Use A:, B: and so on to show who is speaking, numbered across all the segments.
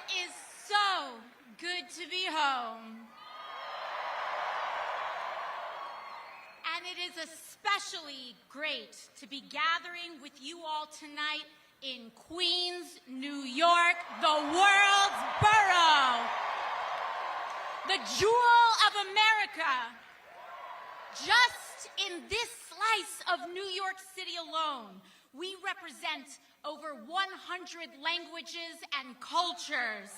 A: It is so good to be home. And it is especially great to be gathering with you all tonight in Queens, New York, the world's borough, the jewel of America. Just in this slice of New York City alone, we represent over 100 languages and cultures.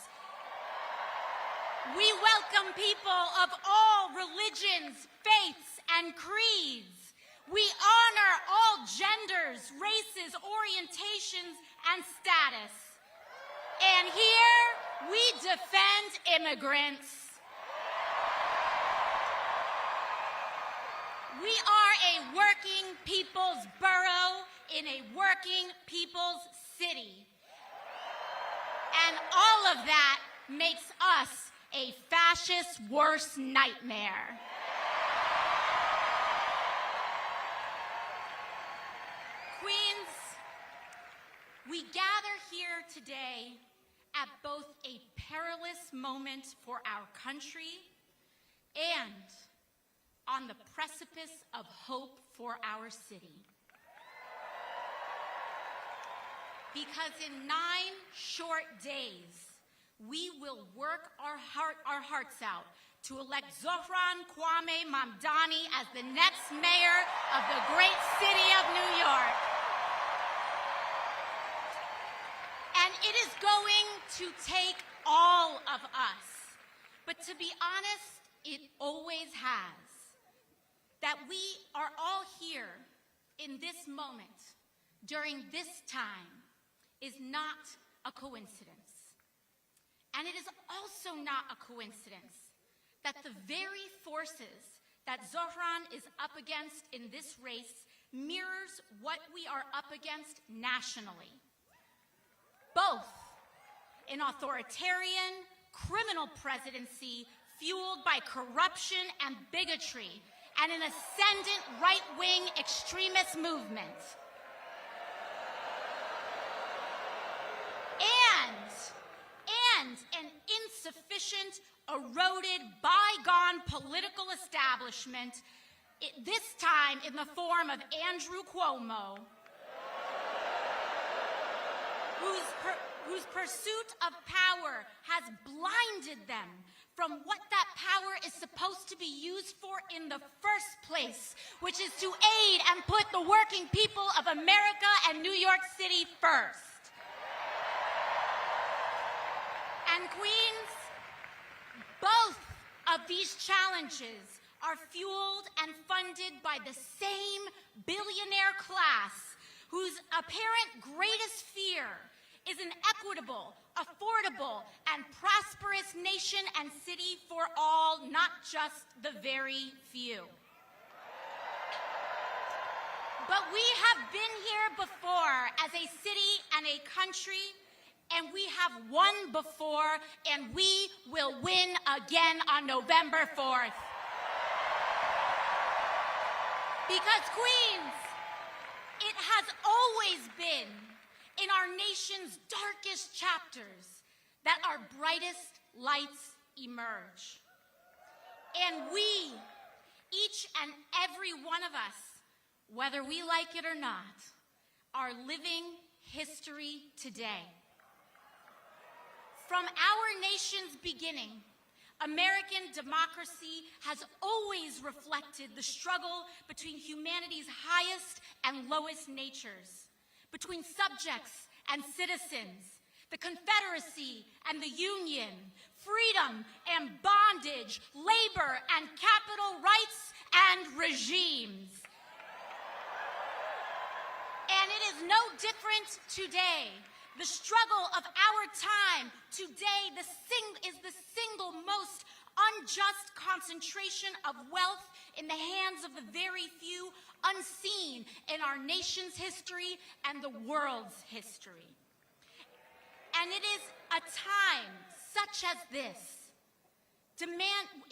A: We welcome people of all religions, faiths, and creeds. We honor all genders, races, orientations, and status. And here, we defend immigrants. We are a working people's borough in a working people's city. And all of that makes us a fascist's worst nightmare. Queens, we gather here today at both a perilous moment for our country and on the precipice of hope for our city. Because in 9 short days, we will work our hearts out to elect Zohran Mamdani as the next mayor of the great city of New York. And it is going to take all of us. But to be honest, it always has. That we are all here in this moment, during this time, is not a coincidence. And it is also not a coincidence that the very forces that Zohran is up against in this race mirrors what we are up against nationally. Both an authoritarian, criminal presidency fueled by corruption and bigotry, and an ascendant right-wing extremist movement. And an insufficient, eroded, bygone political establishment, this time in the form of Andrew Cuomo, whose pursuit of power has blinded them from what that power is supposed to be used for in the first place, which is to aid and put the working people of America and New York City first. And Queens, both of these challenges are fueled and funded by the same billionaire class whose apparent greatest fear is an equitable, affordable, and prosperous nation and city for all, not just the very few. But we have been here before as a city and a country, and we have won before, and we will win again on November 4th. Because Queens, it has always been in our nation's darkest chapters that our brightest lights emerge. And we, each and every one of us, whether we like it or not, are living history today. From our nation's beginning, American democracy has always reflected the struggle between humanity's highest and lowest natures, between subjects and citizens, the Confederacy and the Union, freedom and bondage, labor and capital rights and regimes. And it is no different today. The struggle of our time today is the single most unjust concentration of wealth in the hands of the very few, unseen in our nation's history and the world's history. And it is a time such as this,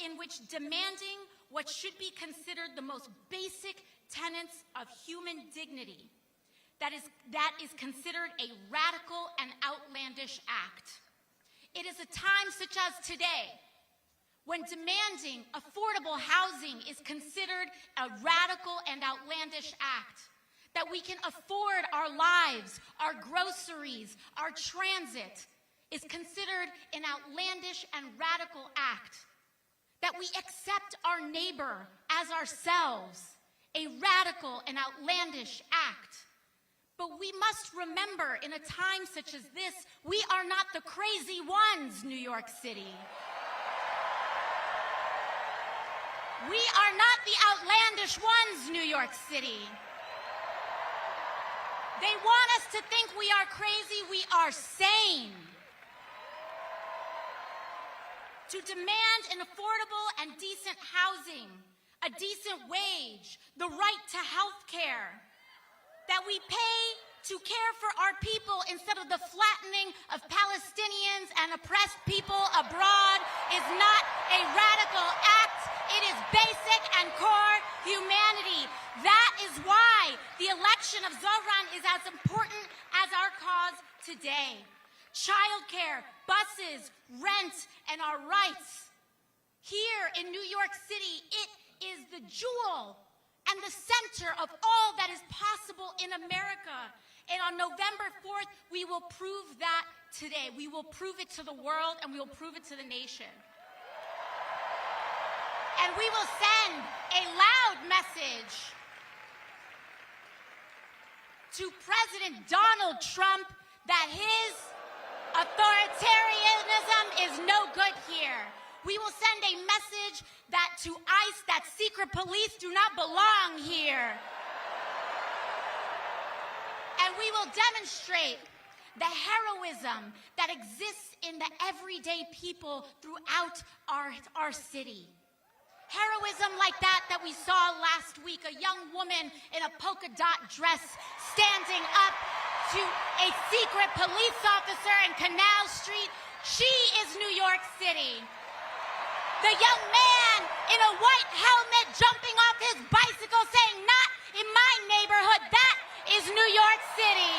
A: in which demanding what should be considered the most basic tenets of human dignity, that is considered a radical and outlandish act. It is a time such as today when demanding affordable housing is considered a radical and outlandish act, that we can afford our lives, our groceries, our transit is considered an outlandish and radical act, that we accept our neighbor as ourselves, a radical and outlandish act. But we must remember, in a time such as this, we are not the crazy ones, New York City. We are not the outlandish ones, New York City. They want us to think we are crazy. We are sane. To demand an affordable and decent housing, a decent wage, the right to health care, that we pay to care for our people instead of the flattening of Palestinians and oppressed people abroad is not a radical act. It is basic and core humanity. That is why the election of Zohran is as important as our cause today. Childcare, buses, rent, and our rights. Here in New York City, it is the jewel and the center of all that is possible in America. And on November 4th, we will prove that today. We will prove it to the world, and we will prove it to the nation. And we will send a loud message to President Donald Trump that his authoritarianism is no good here. We will send a message that to ICE, that secret police do not belong here. And we will demonstrate the heroism that exists in the everyday people throughout our city. Heroism like that we saw last week, a young woman in a polka dot dress standing up to a secret police officer in Canal Street. She is New York City. The young man in a white helmet jumping off his bicycle saying, "Not in my neighborhood." That is New York City.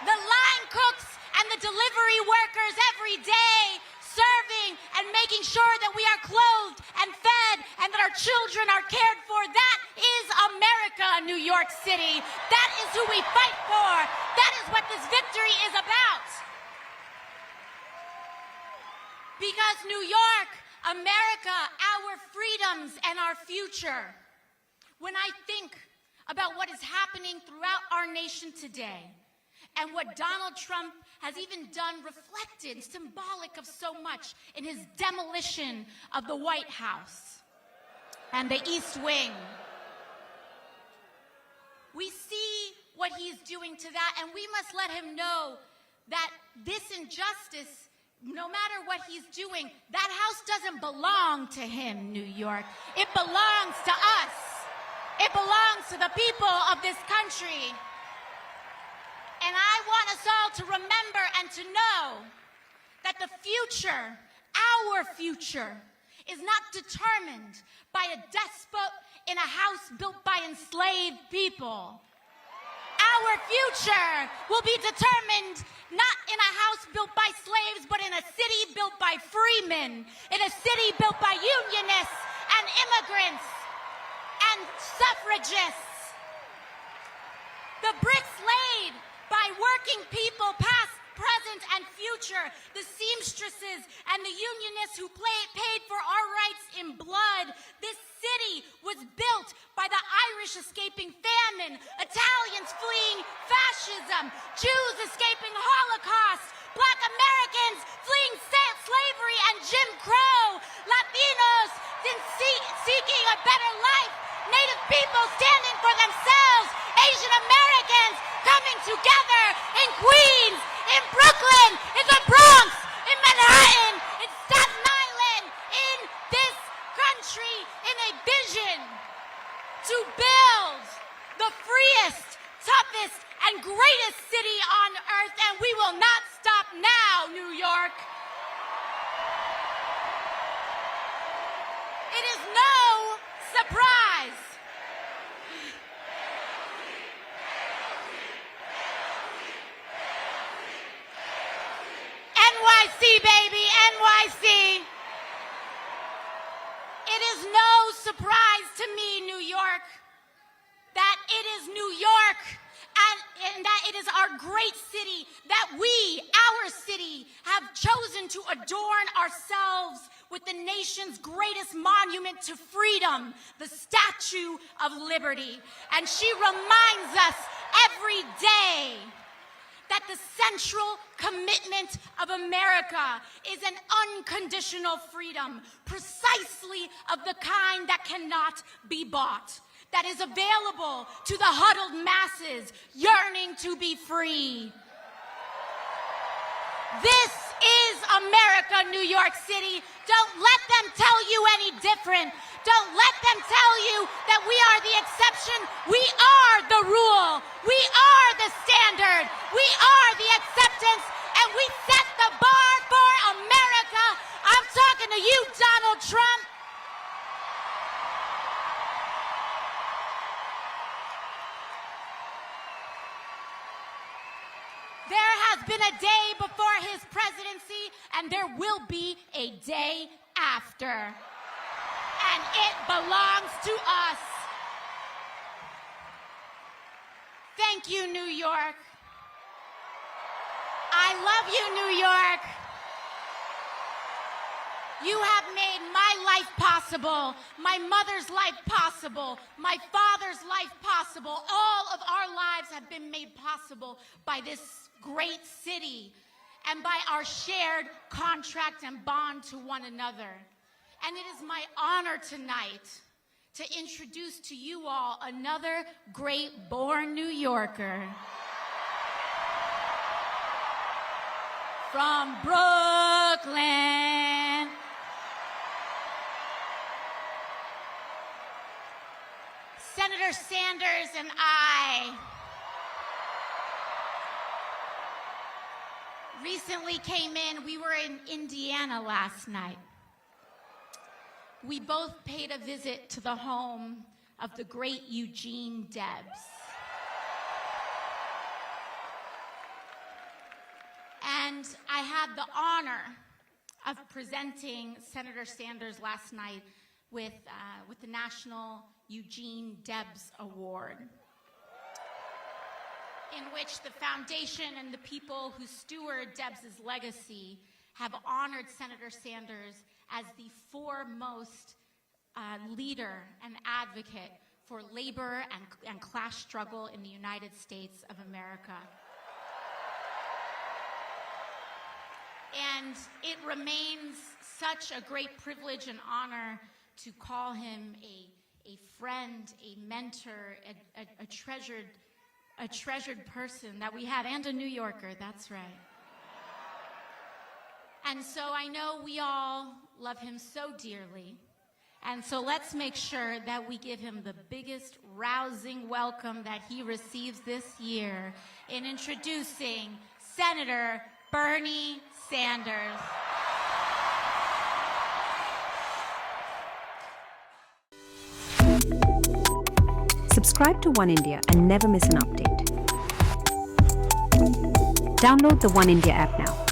A: The line cooks and the delivery workers every day serving and making sure that we are clothed and fed and that our children are cared for. That is America, New York City. That is who we fight for. That is what this victory is about. Because New York, America, our freedoms and our future. When I think about what is happening throughout our nation today and what Donald Trump has even done, reflected, symbolic of so much in his demolition of the White House and the East Wing, we see what he's doing to that, and we must let him know that this injustice, no matter what he's doing, that house doesn't belong to him, New York. It belongs to us. It belongs to the people of this country. And I want us all to remember and to know that the future, our future, is not determined by a despot in a house built by enslaved people. Our future will be determined not in a house built by slaves, but in a city built by freemen, in a city built by unionists and immigrants and suffragists. The bricks laid by working people, past, present, and future, the seamstresses and the unionists who paid for our rights in blood. This city was built by the Irish escaping famine, Italians fleeing fascism, Jews escaping Holocaust, Black Americans fleeing slavery and Jim Crow, Latinos seeking a better life, Native people standing for themselves, Asian Americans coming together in Queens, in Brooklyn, in the Bronx, in Manhattan, in Staten Island, in this country, in a vision to build the freest, toughest, and greatest city on earth, and we will not stop now, New York. It is no surprise. NYC, baby, NYC. It is no surprise to me, New York, that it is New York and that it is our great city, that we, our city, have chosen to adorn ourselves with the nation's greatest monument to freedom, the Statue of Liberty. And she reminds us every day that the central commitment of America is an unconditional freedom, precisely of the kind that cannot be bought, that is available to the huddled masses yearning to be free. This is America, New York City. Don't let them tell you any different. Don't let them tell you that we are the exception. We are the rule. We are the standard. We are the acceptance, and we set the bar for America. I'm talking to you, Donald Trump. There has been a day before his presidency, and there will be a day after. And it belongs to us. Thank you, New York. I love you, New York. You have made my life possible, my mother's life possible, my father's life possible. All of our lives have been made possible by this great city and by our shared contract and bond to one another. And it is my honor tonight to introduce to you all another great born New Yorker. From Brooklyn. Senator Sanders and I recently came in. We were in Indiana last night. We both paid a visit to the home of the great Eugene Debs. And I had the honor of presenting Senator Sanders last night with the National Eugene Debs Award, in which the foundation and the people who steward Debs's legacy have honored Senator Sanders as the foremost leader and advocate for labor and class struggle in the United States of America. And it remains such a great privilege and honor to call him a friend, a mentor, a treasured person that we had, and a New Yorker, that's right. And so I know we all love him so dearly. And so let's make sure that we give him the biggest rousing welcome that he receives this year in introducing Senator Bernie Sanders.
B: Subscribe to One India and never miss an update. Download the One India app now.